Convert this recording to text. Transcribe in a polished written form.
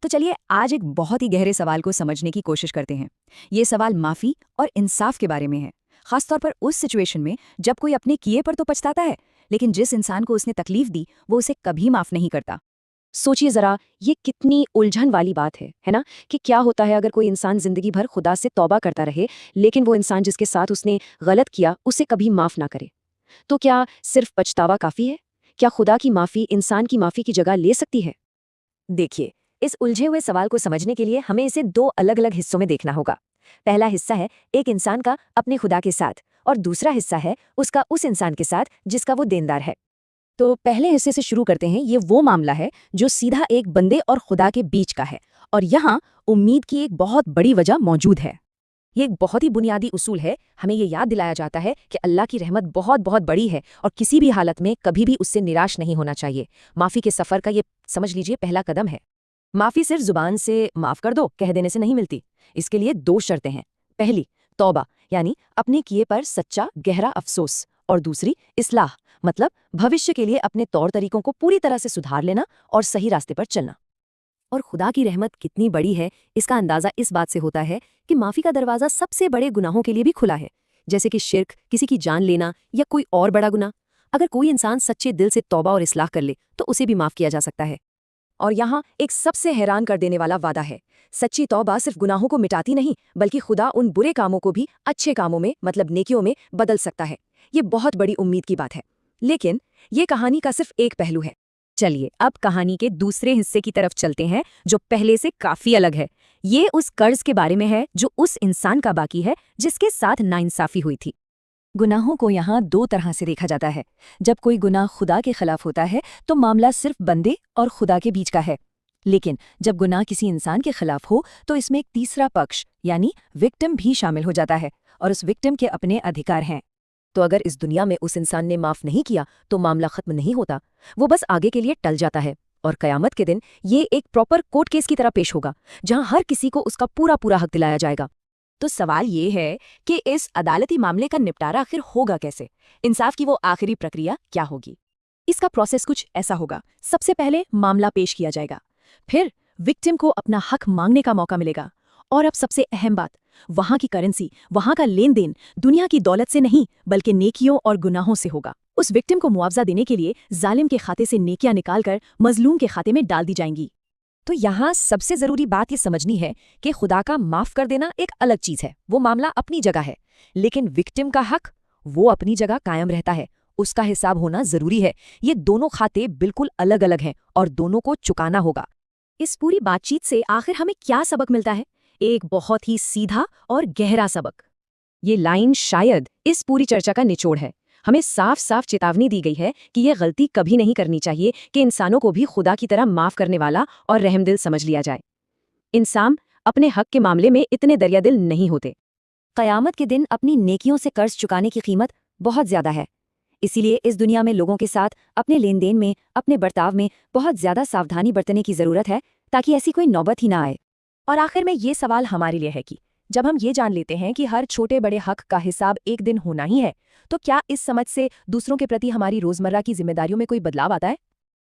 तो चलिए आज एक बहुत ही गहरे सवाल को समझने की कोशिश करते हैं। ये सवाल माफ़ी और इंसाफ के बारे में है, खासतौर पर उस सिचुएशन में जब कोई अपने किए पर तो पछताता है, लेकिन जिस इंसान को उसने तकलीफ दी वो उसे कभी माफ़ नहीं करता। सोचिए जरा, ये कितनी उलझन वाली बात है ना? कि क्या होता है अगर कोई इंसान जिंदगी भर खुदा से तौबा करता रहे, लेकिन वो इंसान जिसके साथ उसने गलत किया उसे कभी माफ ना करे। तो क्या सिर्फ पछतावा काफी है? क्या खुदा की माफी इंसान की माफी की जगह ले सकती है? देखिए, इस उलझे हुए सवाल को समझने के लिए हमें इसे दो अलग अलग हिस्सों में देखना होगा। पहला हिस्सा है एक इंसान का अपने खुदा के साथ, और दूसरा हिस्सा है उसका उस इंसान के साथ जिसका वो देनदार है। तो पहले हिस्से से शुरू करते हैं। ये वो मामला है जो सीधा एक बंदे और खुदा के बीच का है, और यहाँ उम्मीद की एक बहुत बड़ी वजह मौजूद है। ये एक बहुत ही बुनियादी उसूल है। हमें ये याद दिलाया जाता है कि अल्लाह की रहमत बहुत बहुत बड़ी है और किसी भी हालत में कभी भी उससे निराश नहीं होना चाहिए। माफ़ी के सफ़र का ये समझ लीजिए पहला कदम है। माफ़ी सिर्फ ज़ुबान से माफ़ कर दो कह देने से नहीं मिलती। इसके लिए दो शर्तें हैं। पहली, तौबा, यानी अपने किए पर सच्चा गहरा अफसोस, और दूसरी, इस्लाह, मतलब भविष्य के लिए अपने तौर तरीकों को पूरी तरह से सुधार लेना और सही रास्ते पर चलना। और खुदा की रहमत कितनी बड़ी है इसका अंदाज़ा इस बात से होता है कि माफ़ी का दरवाज़ा सबसे बड़े गुनाहों के लिए भी खुला है, जैसे कि शिर्क, किसी की जान लेना या कोई और बड़ा गुनाह। अगर कोई इंसान सच्चे दिल से तौबा और इस्लाह कर ले तो उसे भी माफ़ किया जा सकता है। और यहाँ एक सबसे हैरान कर देने वाला वादा है। सच्ची तौबा सिर्फ गुनाहों को मिटाती नहीं, बल्कि खुदा उन बुरे कामों को भी अच्छे कामों में, मतलब नेकियों में बदल सकता है। ये बहुत बड़ी उम्मीद की बात है। लेकिन ये कहानी का सिर्फ एक पहलू है। चलिए अब कहानी के दूसरे हिस्से की तरफ चलते हैं, जो पहले से काफी अलग है। ये उस कर्ज के बारे में है जो उस इंसान का बाकी है जिसके साथ नाइंसाफी हुई थी। गुनाहों को यहाँ दो तरह से देखा जाता है। जब कोई गुनाह खुदा के खिलाफ होता है तो मामला सिर्फ बंदे और खुदा के बीच का है। लेकिन जब गुनाह किसी इंसान के खिलाफ हो तो इसमें एक तीसरा पक्ष यानी विक्टिम भी शामिल हो जाता है, और उस विक्टिम के अपने अधिकार हैं। तो अगर इस दुनिया में उस इंसान ने माफ नहीं किया तो मामला खत्म नहीं होता, वो बस आगे के लिए टल जाता है। और कयामत के दिन ये एक प्रॉपर कोर्ट केस की तरह पेश होगा, जहां हर किसी को उसका पूरा पूरा हक दिलाया जाएगा। तो सवाल ये है कि इस अदालती मामले का निपटारा आखिर होगा कैसे? इंसाफ की वो आखिरी प्रक्रिया क्या होगी? इसका प्रोसेस कुछ ऐसा होगा। सबसे पहले मामला पेश किया जाएगा, फिर विक्टिम को अपना हक मांगने का मौका मिलेगा, और अब सबसे अहम बात, वहां की करेंसी, वहां का लेन देन दुनिया की दौलत से नहीं बल्कि नेकियों और गुनाहों से होगा। उस विक्टिम को मुआवजा देने के लिए जालिम के खाते से नेकियां निकालकर मजलूम के खाते में डाल दी जाएंगी। तो यहाँ सबसे जरूरी बात ये समझनी है कि खुदा का माफ कर देना एक अलग चीज है, वो मामला अपनी जगह है। लेकिन विक्टिम का हक, वो अपनी जगह कायम रहता है। उसका हिसाब होना जरूरी है। ये दोनों खाते बिल्कुल अलग अलग हैं और दोनों को चुकाना होगा। इस पूरी बातचीत से आखिर हमें क्या सबक मिलता है? एक बहुत ही सीधा और गहरा सबक। ये लाइन शायद इस पूरी चर्चा का निचोड़ है। हमें साफ साफ चेतावनी दी गई है कि यह गलती कभी नहीं करनी चाहिए कि इंसानों को भी खुदा की तरह माफ करने वाला और रहमदिल समझ लिया जाए। इंसान अपने हक के मामले में इतने दरियादिल नहीं होते। कयामत के दिन अपनी नेकियों से कर्ज चुकाने की कीमत बहुत ज्यादा है। इसीलिए इस दुनिया में लोगों के साथ अपने लेन देन में, अपने बर्ताव में बहुत ज्यादा सावधानी बरतने की जरूरत है, ताकि ऐसी कोई नौबत ही ना आए। और आखिर में ये सवाल हमारे लिए है कि जब हम ये जान लेते हैं कि हर छोटे बड़े हक का हिसाब एक दिन होना ही है, तो क्या इस समझ से दूसरों के प्रति हमारी रोजमर्रा की जिम्मेदारियों में कोई बदलाव आता है?